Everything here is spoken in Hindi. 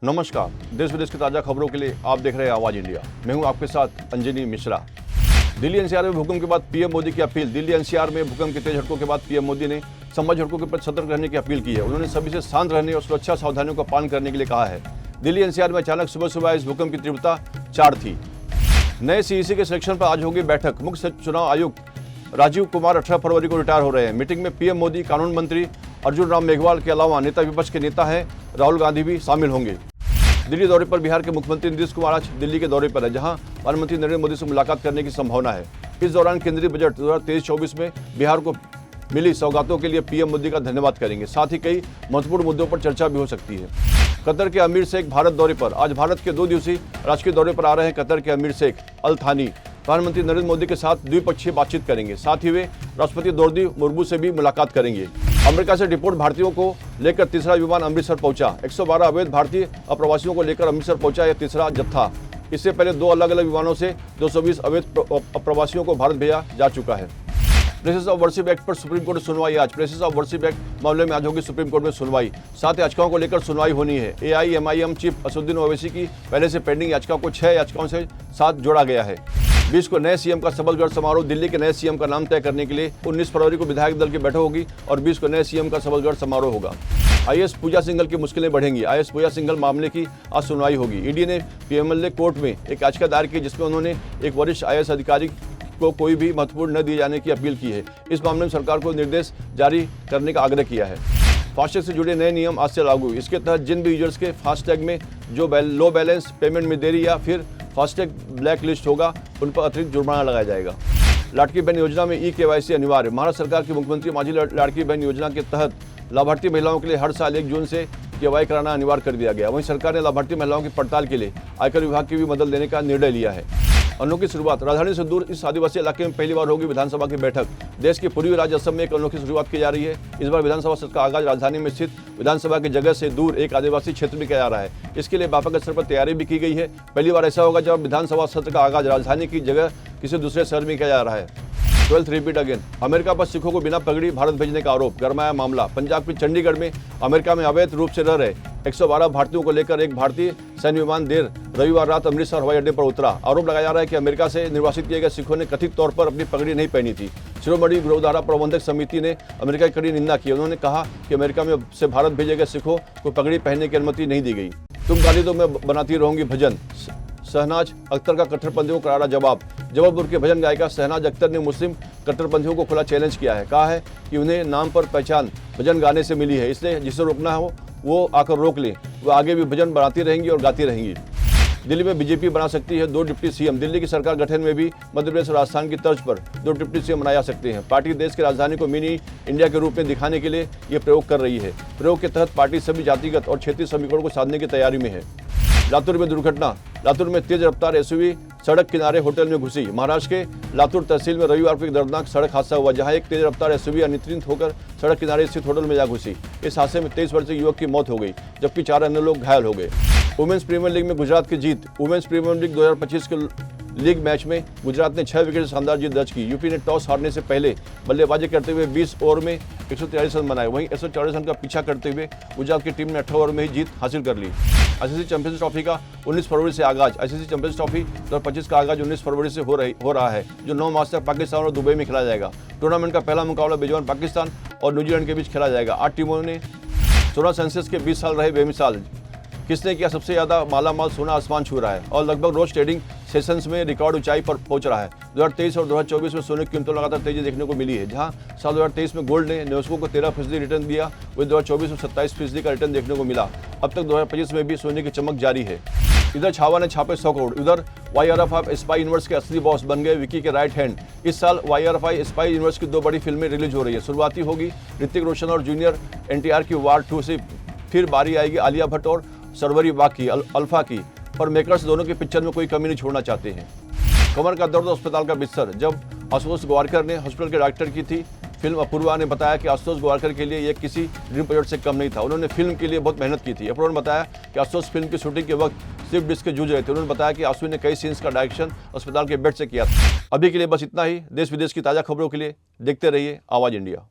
नमस्कार, देश विदेश की ताज़ा खबरों के लिए आप देख रहे हैं आवाज़ इंडिया। मैं हूं आपके साथ अंजनी मिश्रा। दिल्ली एनसीआर में भूकंप के बाद पीएम मोदी की अपील। दिल्ली एनसीआर में भूकंप के तेज झटकों के बाद पीएम मोदी ने संभावित झटकों के प्रति सतर्क रहने की अपील की है। उन्होंने सभी से शांत रहने और सुरक्षा सावधानियों का पालन करने के लिए कहा है। दिल्ली एनसीआर में अचानक सुबह इस भूकंप की तीव्रता 4 थी। नए सीईसी के सिलेक्शन पर आज होगी बैठक। मुख्य चुनाव आयुक्त राजीव कुमार 18 फरवरी को रिटायर हो रहे हैं। मीटिंग में पीएम मोदी, कानून मंत्री अर्जुन राम मेघवाल के अलावा नेता विपक्ष के नेता हैं राहुल गांधी भी शामिल होंगे। दिल्ली दौरे पर बिहार के मुख्यमंत्री नीतीश कुमार आज दिल्ली के दौरे पर है, जहां प्रधानमंत्री नरेंद्र मोदी से मुलाकात करने की संभावना है। इस दौरान केंद्रीय बजट 2023-24 में बिहार को मिली सौगातों के लिए पीएम मोदी का धन्यवाद करेंगे। साथ ही कई महत्वपूर्ण मुद्दों पर चर्चा भी हो सकती है। कतर के अमीर शेख भारत दौरे पर। आज भारत के 2 दिवसीय राजकीय दौरे पर आ रहे हैं कतर के अमीर शेख अल थानी। प्रधानमंत्री नरेंद्र मोदी के साथ द्विपक्षीय बातचीत करेंगे। साथ ही वे राष्ट्रपति द्रौपदी मुर्मू से भी मुलाकात करेंगे। अमेरिका से डिपोर्ट भारतीयों को लेकर तीसरा विमान अमृतसर पहुंचा। 112 अवैध भारतीय अप्रवासियों को लेकर अमृतसर पहुंचा यह तीसरा जत्था। इससे पहले 2 अलग अलग विमानों से 220 अवैध अप्रवासियों को भारत भेजा जा चुका है। प्लेसेस ऑफ वर्शिप एक्ट पर सुप्रीम कोर्ट में सुनवाई आज। प्लेसेस ऑफ वर्शिप एक्ट मामले में आज होगी सुप्रीम कोर्ट में सुनवाई। 7 याचिकाओं को लेकर सुनवाई होनी है। AIMIM चीफ असदुद्दीन ओवैसी की पहले से पेंडिंग याचिका को 6 याचिकाओं से साथ जोड़ा गया है। 20 को नए सीएम का सबलगढ़ समारोह। दिल्ली के नए सीएम का नाम तय करने के लिए 19 फरवरी को विधायक दल की बैठक होगी और 20 को नए सीएम का सबलगढ़ समारोह होगा। IAS पूजा सिंघल की मुश्किलें बढ़ेंगी। IAS पूजा सिंघल मामले की आज सुनवाई होगी। ईडी ने PMLA कोर्ट में एक याचिका दायर की, जिसमें उन्होंने एक वरिष्ठ IAS अधिकारी को कोई भी महत्वपूर्ण न दिए जाने की अपील की है। इस मामले में सरकार को निर्देश जारी करने का आग्रह किया है। फास्टैग से जुड़े नए नियम आज से लागू। इसके तहत जिन भी यूजर्स के फास्टैग में जो लो बैलेंस पेमेंट में देरी या फिर फास्टैग ब्लैक लिस्ट होगा, उन पर अतिरिक्त जुर्माना लगाया जाएगा। लाड़की बहन योजना में eKYC अनिवार्य। महाराष्ट्र सरकार की मुख्यमंत्री माझी लाड़की बहन योजना के तहत लाभार्थी महिलाओं के लिए हर साल 1 जून से KYC कराना अनिवार्य कर दिया गया। वहीं सरकार ने लाभार्थी महिलाओं की पड़ताल के लिए आयकर विभाग की भी मदद लेने का निर्णय लिया है। अनोखी शुरुआत। राजधानी से दूर इस आदिवासी इलाके में पहली बार होगी विधानसभा की बैठक। देश के पूर्वी राज्य असम में एक अनोखी शुरुआत की जा रही है। इस बार विधानसभा सत्र का आगाज राजधानी में स्थित विधानसभा की जगह से दूर एक आदिवासी क्षेत्र में किया जा रहा है। इसके लिए व्यापक स्तर पर तैयारी भी की गई है। पहली बार ऐसा होगा जब विधानसभा सत्र का आगाज राजधानी की जगह किसी दूसरे शहर में किया जा रहा है। 12th repeat again. अमेरिका पर सिखों को बिना पगड़ी भारत भेजने का आरोप। गरमाया मामला। पंजाब के चंडीगढ़ में अमेरिका में अवैध रूप से रह रहे 112 भारतीयों को लेकर एक भारतीय सैन्य विमान देर रविवार रात अमृतसर हवाई अड्डे पर उतरा। आरोप लगाया जा रहा है कि अमेरिका से निर्वासित किए गए सिखों ने कथित तौर पर अपनी पगड़ी नहीं पहनी थी। शिरोमणि गुरुद्वारा प्रबंधक समिति ने अमेरिका की कड़ी निंदा की। उन्होंने कहा कि अमेरिका में से भारत भेजे गए सिखों को पगड़ी पहनने की अनुमति नहीं दी गई। तुम गाली दो, मैं बनाती रहूंगी भजन। शहनाज अख्तर का कट्टरपंथियों को करारा जवाब। जबलपुर के भजन गायिका शहनाज अख्तर ने मुस्लिम कट्टरपंथियों को खुला चैलेंज किया है। कहा है कि उन्हें नाम पर पहचान भजन गाने से मिली है, इसलिए जिसे रोकना हो वो आकर रोक लें। वो आगे भी भजन बनाती रहेंगी और गाती रहेंगी। दिल्ली में बीजेपी बना सकती है 2 डिप्टी सीएम। दिल्ली की सरकार गठन में भी मध्य प्रदेश और राजस्थान की तर्ज पर 2 डिप्टी सीएम बनाया सकते हैं। पार्टी देश की राजधानी को मिनी इंडिया के रूप में दिखाने के लिए ये प्रयोग कर रही है। प्रयोग के तहत पार्टी सभी जातिगत और क्षेत्रीय समीकरणों को साधने की तैयारी में है। लातूर में दुर्घटना। लातूर में तेज रफ्तार SUV सड़क किनारे होटल में घुसी। महाराष्ट्र के लातूर तहसील में रविवार को एक दर्दनाक सड़क हादसा हुआ, जहां एक तेज रफ्तार SUV अनियंत्रित होकर सड़क किनारे स्थित होटल में जा घुसी। इस हादसे में 23 वर्षीय युवक की मौत हो गई, जबकि 4 अन्य लोग घायल हो गए। वुमेन्स प्रीमियर लीग में गुजरात की जीत। वुमेन्स प्रीमियर लीग 2025 के लीग मैच में गुजरात ने 6 विकेट से शानदार जीत दर्ज की। यूपी ने टॉस हारने से पहले बल्लेबाजी करते हुए 20 ओवर में 143 रन बनाए। वहीं 144 रन का पीछा करते हुए गुजरात की टीम ने 18 ओवर में ही जीत हासिल कर ली। ICC चैंपियंस ट्रॉफी का 19 फरवरी से आगाज। ICC चैंपियंस ट्रॉफी 2025 का आगाज 19 फरवरी से हो रहा है, जो 9 मार्च तक पाकिस्तान और दुबई में खेला जाएगा। टूर्नामेंट का पहला मुकाबला बेजवान पाकिस्तान और न्यूजीलैंड के बीच खेला जाएगा। 8 टीमों ने 16 सेंसेक्स के 20 साल रहे बेमिसाल। किसने किया सबसे ज्यादा मालामाल, सोना आसमान छू रहा है और लगभग रोज ट्रेडिंग सेशंस में रिकॉर्ड ऊंचाई पर पहुंच रहा है। 2023 और 2024 में सोने की कीमतों में लगातार तेजी देखने को मिली है। जहां साल 2023 में गोल्ड ने निवेशकों को 13% रिटर्न दिया, वही 2024 में 27% का रिटर्न देखने को मिला। अब तक 2025 में भी सोने की चमक जारी है। इधर छावा ने छापे 100 करोड़। उधर YRFI स्पाई यूनिवर्स के असली बॉस बन गए विकी के राइट हैंड। इस साल YRFI स्पाई यूनिवर्स की 2 बड़ी फिल्में रिलीज हो रही है। शुरुआती होगी ऋतिक रोशन और जूनियर NTR की वार 2 से, फिर बारी आएगी आलिया भट्ट और सरवरी बाकी अल्फा की। पर मेकर्स दोनों की पिक्चर में कोई कमी नहीं छोड़ना चाहते हैं। कमर का दर्द, अस्पताल का बिस्तर। जब आशुतोष गोवारकर ने हॉस्पिटल के डायरेक्टर की थी फिल्म अपूर्वा ने बताया कि आशुतोष गोवारकर के लिए ये किसी ड्रीम प्रोजेक्ट से कम नहीं था। उन्होंने फिल्म के लिए बहुत मेहनत की थी। अपूर्वा ने बताया कि आशुतोष फिल्म की शूटिंग के वक्त सिर्फ डिस्क के जूझ रहे थे। उन्होंने बताया कि आशु ने कई सीन्स का डायरेक्शन अस्पताल के बेड से किया था। अभी के लिए बस इतना ही। देश विदेश की ताज़ा खबरों के लिए देखते रहिए आवाज़ इंडिया।